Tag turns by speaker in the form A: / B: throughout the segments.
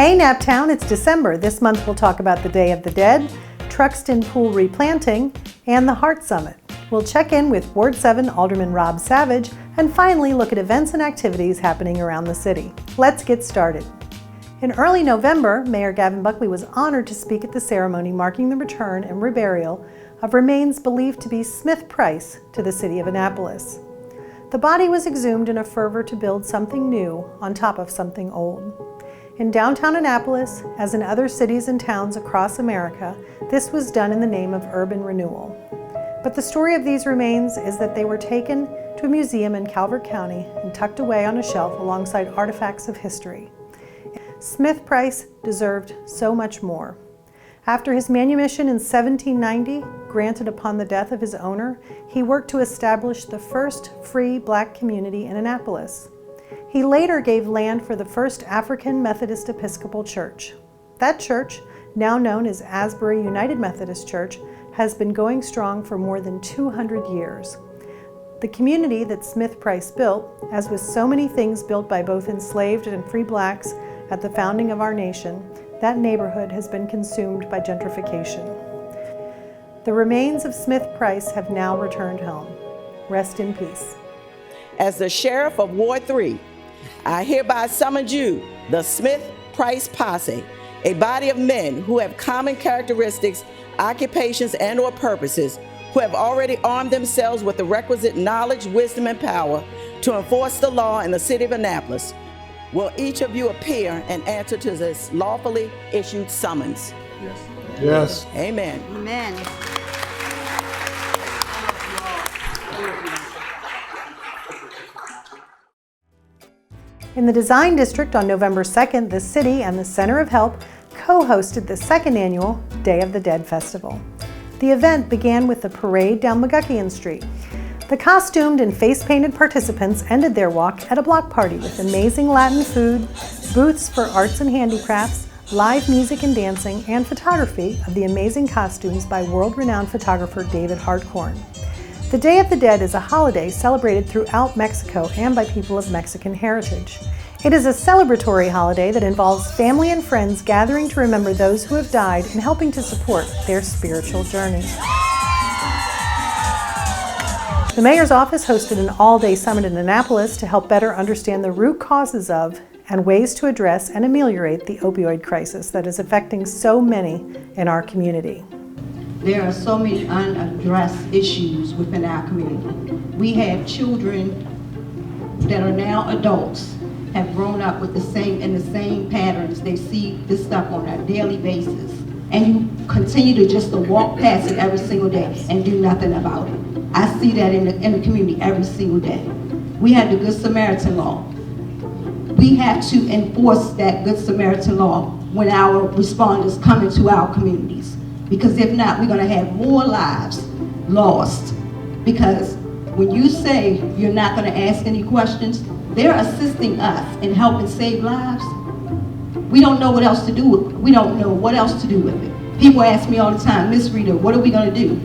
A: Hey Naptown, it's December. This month we'll talk about the Day of the Dead, Truxton Pool replanting, and the Heart Summit. We'll check in with Ward 7 Alderman Rob Savage and finally look at events and activities happening around the city. Let's get started. In early November, Mayor Gavin Buckley was honored to speak at the ceremony marking the return and reburial of remains believed to be Smith Price to the city of Annapolis. The body was exhumed in a fervor to build something new on top of something old. In downtown Annapolis, as in other cities and towns across America, this was done in the name of urban renewal. But the story of these remains is that they were taken to a museum in Calvert County and tucked away on a shelf alongside artifacts of history. Smith Price deserved so much more. After his manumission in 1790, granted upon the death of his owner, he worked to establish the first free black community in Annapolis. He later gave land for the first African Methodist Episcopal Church. That church, now known as Asbury United Methodist Church, has been going strong for more than 200 years. The community that Smith Price built, as with so many things built by both enslaved and free blacks at the founding of our nation, that neighborhood has been consumed by gentrification. The remains of Smith Price have now returned home. Rest in peace.
B: As the sheriff of Ward 3, I hereby summon you, the Smith Price Posse, a body of men who have common characteristics, occupations, and/or purposes, who have already armed themselves with the requisite knowledge, wisdom, and power to enforce the law in the city of Annapolis. Will each of you appear and answer to this lawfully issued summons?
C: Yes. Yes.
B: Amen.
D: Amen.
A: In the Design District on November 2nd, the city and the Center of Help co-hosted the second annual Day of the Dead Festival. The event began with a parade down McGuckian Street. The costumed and face-painted participants ended their walk at a block party with amazing Latin food, booths for arts and handicrafts, live music and dancing, and photography of the amazing costumes by world-renowned photographer David Hartkorn. The Day of the Dead is a holiday celebrated throughout Mexico and by people of Mexican heritage. It is a celebratory holiday that involves family and friends gathering to remember those who have died and helping to support their spiritual journey. The mayor's office hosted an all-day summit in Annapolis to help better understand the root causes of and ways to address and ameliorate the opioid crisis that is affecting so many in our community.
D: There are so many unaddressed issues within our community. We have children that are now adults, have grown up with the same patterns. They see this stuff on a daily basis. And you continue to walk past it every single day and do nothing about it. I see that in the community every single day. We have the Good Samaritan law. We have to enforce that Good Samaritan law when our responders come into our communities. Because if not, we're going to have more lives lost. Because when you say you're not going to ask any questions, they're assisting us in helping save lives. We don't know what else to do with it. We don't know what else to do with it. People ask me all the time, Miss Rita, what are we going to do?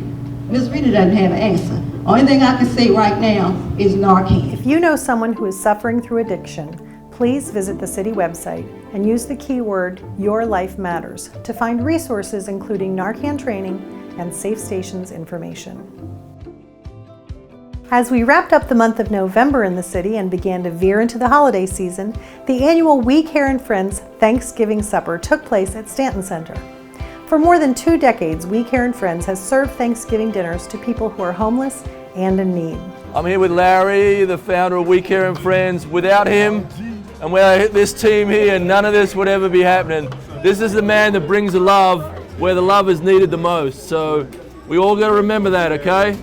D: Miss Rita doesn't have an answer. Only thing I can say right now is Narcan.
A: If you know someone who is suffering through addiction, please visit the city website and use the keyword Your Life Matters to find resources including Narcan training and Safe Stations information. As we wrapped up the month of November in the city and began to veer into the holiday season, the annual We Care and Friends Thanksgiving Supper took place at Stanton Center. For more than 2 decades, We Care and Friends has served Thanksgiving dinners to people who are homeless and in need.
E: I'm here with Larry, the founder of We Care and Friends. Without him and without this team here, none of this would ever be happening. This is the man that brings the love where the love is needed the most. So we all got to remember that, okay?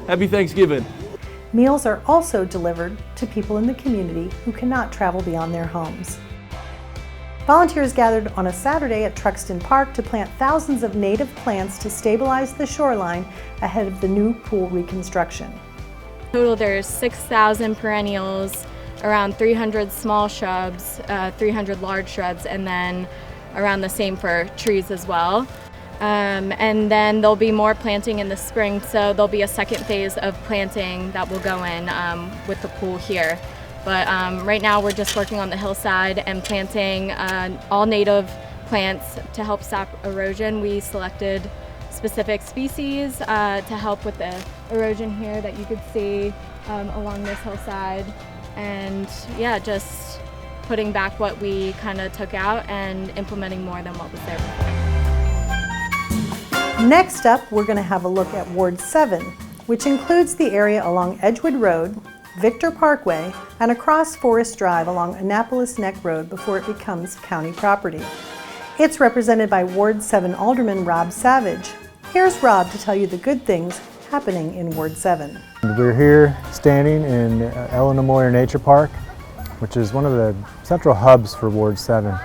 E: Happy Thanksgiving.
A: Meals are also delivered to people in the community who cannot travel beyond their homes. Volunteers gathered on a Saturday at Truxton Park to plant thousands of native plants to stabilize the shoreline ahead of the new pool reconstruction.
F: Total, there's 6,000 perennials, around 300 small shrubs, 300 large shrubs, and then around the same for trees as well. And then there'll be more planting in the spring, so there'll be a second phase of planting that will go in with the pool here. But right now we're just working on the hillside and planting all native plants to help stop erosion. We selected specific species to help with the erosion here that you could see along this hillside. And yeah, just putting back what we kind of took out and implementing more than what was there before.
A: Next up, we're going to have a look at Ward 7, which includes the area along Edgewood Road, Victor Parkway, and across Forest Drive along Annapolis Neck Road before it becomes county property. It's represented by Ward 7 Alderman Rob Savage. Here's Rob to tell you the good things happening in Ward 7.
C: We're here standing in Ellen Moyer Nature Park, which is one of the central hubs for Ward 7.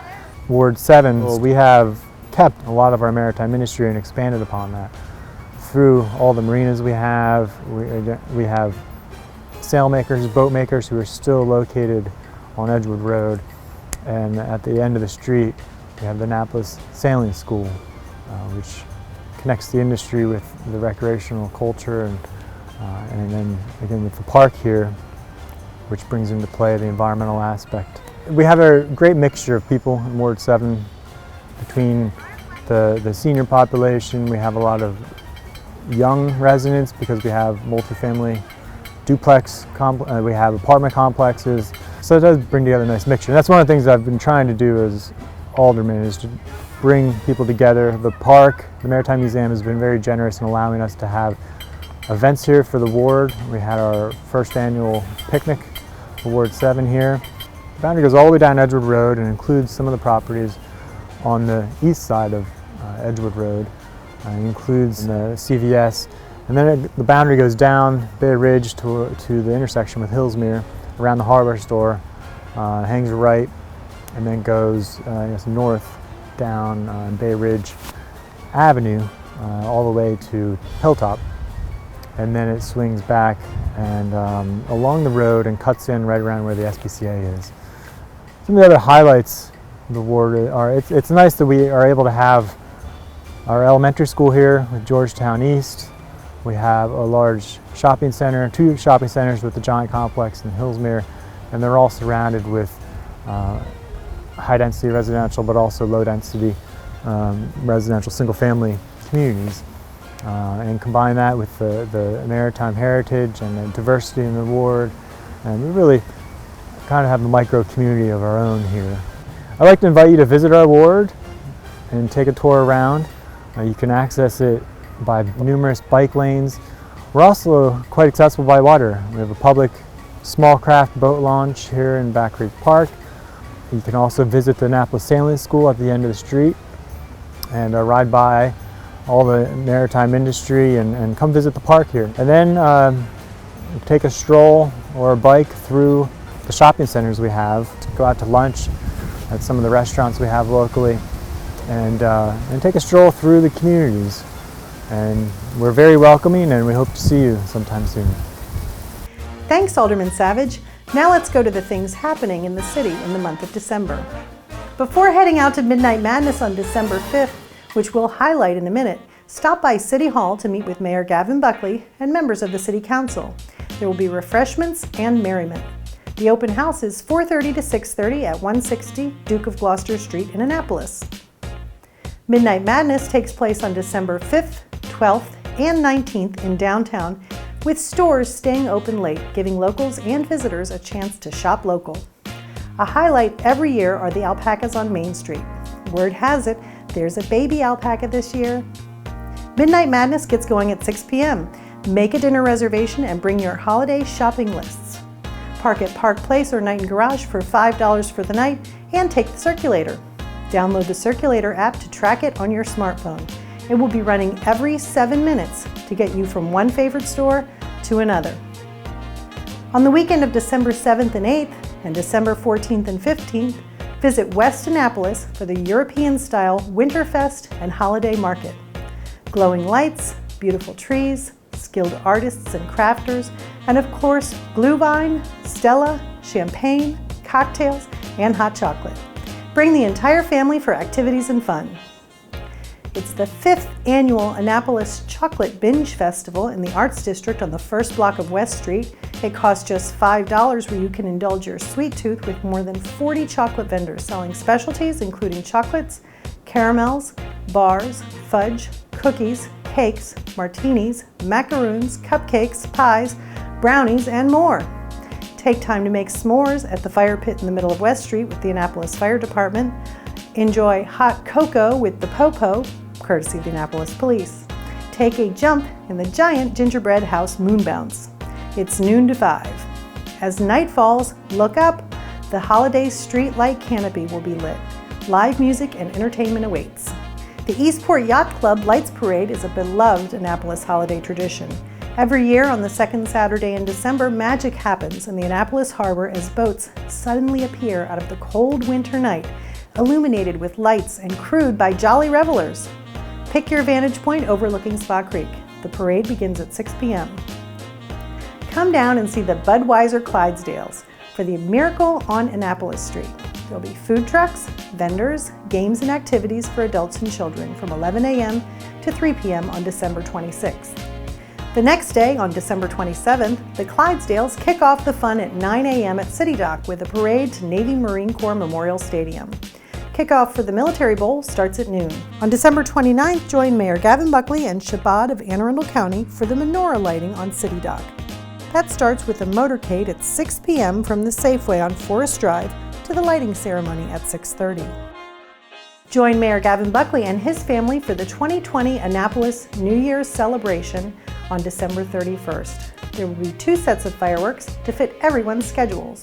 C: Ward 7, we have kept a lot of our maritime industry and expanded upon that. Through all the marinas we have sail makers, boat makers who are still located on Edgewood Road. And at the end of the street, we have the Annapolis Sailing School, which connects the industry with the recreational culture, and then again with the park here, which brings into play the environmental aspect. We have a great mixture of people in Ward 7 between the senior population. We have a lot of young residents because we have multifamily duplex, we have apartment complexes. So it does bring together a nice mixture. And that's one of the things I've been trying to do as alderman, is to bring people together. The park, the Maritime Museum, has been very generous in allowing us to have events here for the ward. We had our first annual picnic for Ward 7 here. The boundary goes all the way down Edgewood Road and includes some of the properties on the east side of Edgewood Road. It includes the CVS, and then the boundary goes down Bay Ridge to the intersection with Hillsmere, around the hardware store, hangs a right, and then goes north down Bay Ridge Avenue all the way to Hilltop, and then it swings back and along the road and cuts in right around where the SPCA is. Some of the other highlights of the ward are, it's nice that we are able to have our elementary school here with Georgetown East. We have a large shopping center, 2 shopping centers with the Giant Complex and Hillsmere, and they're all surrounded with high-density residential, but also low-density residential single-family communities. And combine that with the maritime heritage and the diversity in the ward, and we really kind of have a micro-community of our own here. I'd like to invite you to visit our ward and take a tour around. You can access it by numerous bike lanes. We're also quite accessible by water. We have a public small craft boat launch here in Back Creek Park. You can also visit the Annapolis Sailing School at the end of the street and ride by all the maritime industry and come visit the park here. And then take a stroll or a bike through the shopping centers we have, to go out to lunch at some of the restaurants we have locally, and take a stroll through the communities. And we're very welcoming, and we hope to see you sometime soon.
A: Thanks, Alderman Savage. Now let's go to the things happening in the city in the month of December. Before heading out to Midnight Madness on December 5th, which we'll highlight in a minute, stop by City Hall to meet with Mayor Gavin Buckley and members of the City Council. There will be refreshments and merriment. The open house is 4:30 to 6:30 at 160 Duke of Gloucester Street in Annapolis. Midnight Madness takes place on December 5th, 12th, and 19th in downtown, with stores staying open late, giving locals and visitors a chance to shop local. A highlight every year are the alpacas on Main Street. Word has it, there's a baby alpaca this year. Midnight Madness gets going at 6 p.m. Make a dinner reservation and bring your holiday shopping lists. Park at Park Place or Night and Garage for $5 for the night, and take the Circulator. Download the Circulator app to track it on your smartphone. It will be running every 7 minutes to get you from one favorite store to another. On the weekend of December 7th and 8th, and December 14th and 15th, visit West Annapolis for the European-style Winterfest and Holiday Market. Glowing lights, beautiful trees, skilled artists and crafters, and of course, Glühwein, Stella, champagne, cocktails, and hot chocolate. Bring the entire family for activities and fun. It's the 5th annual Annapolis Chocolate Binge Festival in the Arts District on the first block of West Street, It costs just $5 where you can indulge your sweet tooth with more than 40 chocolate vendors selling specialties including chocolates, caramels, bars, fudge, cookies, cakes, martinis, macaroons, cupcakes, pies, brownies, and more. Take time to make s'mores at the fire pit in the middle of West Street with the Annapolis Fire Department. Enjoy hot cocoa with the Popo, courtesy of the Annapolis Police. Take a jump in the giant gingerbread house moon bounce. It's noon to 5. As night falls, look up. The holiday street light canopy will be lit. Live music and entertainment awaits. The Eastport Yacht Club Lights Parade is a beloved Annapolis holiday tradition. Every year on the second Saturday in December, magic happens in the Annapolis Harbor as boats suddenly appear out of the cold winter night, illuminated with lights and crewed by jolly revelers. Pick your vantage point overlooking Spa Creek. The parade begins at 6 p.m. Come down and see the Budweiser Clydesdales for the Miracle on Annapolis Street. There'll be food trucks, vendors, games and activities for adults and children from 11 a.m. to 3 p.m. on December 26th. The next day, on December 27th, the Clydesdales kick off the fun at 9 a.m. at City Dock with a parade to Navy Marine Corps Memorial Stadium. Kickoff for the Military Bowl starts at noon. On December 29th, join Mayor Gavin Buckley and Shabbat of Anne Arundel County for the menorah lighting on City Dock. That starts with a motorcade at 6 p.m. from the Safeway on Forest Drive to the lighting ceremony at 6:30. Join Mayor Gavin Buckley and his family for the 2020 Annapolis New Year's celebration on December 31st. There will be 2 sets of fireworks to fit everyone's schedules.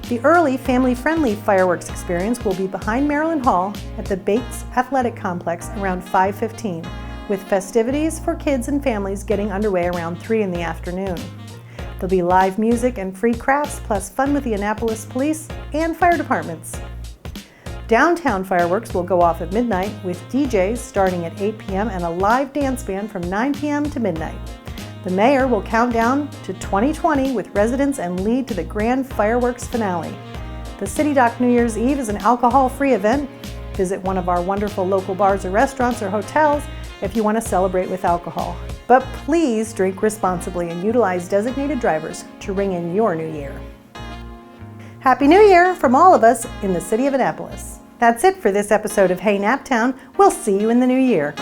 A: The early family-friendly fireworks experience will be behind Maryland Hall at the Bates Athletic Complex around 5:15, with festivities for kids and families getting underway around 3 in the afternoon. There'll be live music and free crafts, plus fun with the Annapolis Police and fire departments. Downtown fireworks will go off at midnight with DJs starting at 8 p.m. and a live dance band from 9 p.m. to midnight. The mayor will count down to 2020 with residents and lead to the grand fireworks finale. The City Dock New Year's Eve is an alcohol-free event. Visit one of our wonderful local bars or restaurants or hotels if you want to celebrate with alcohol. But please drink responsibly and utilize designated drivers to ring in your new year. Happy New Year from all of us in the city of Annapolis. That's it for this episode of Hey Naptown. We'll see you in the new year.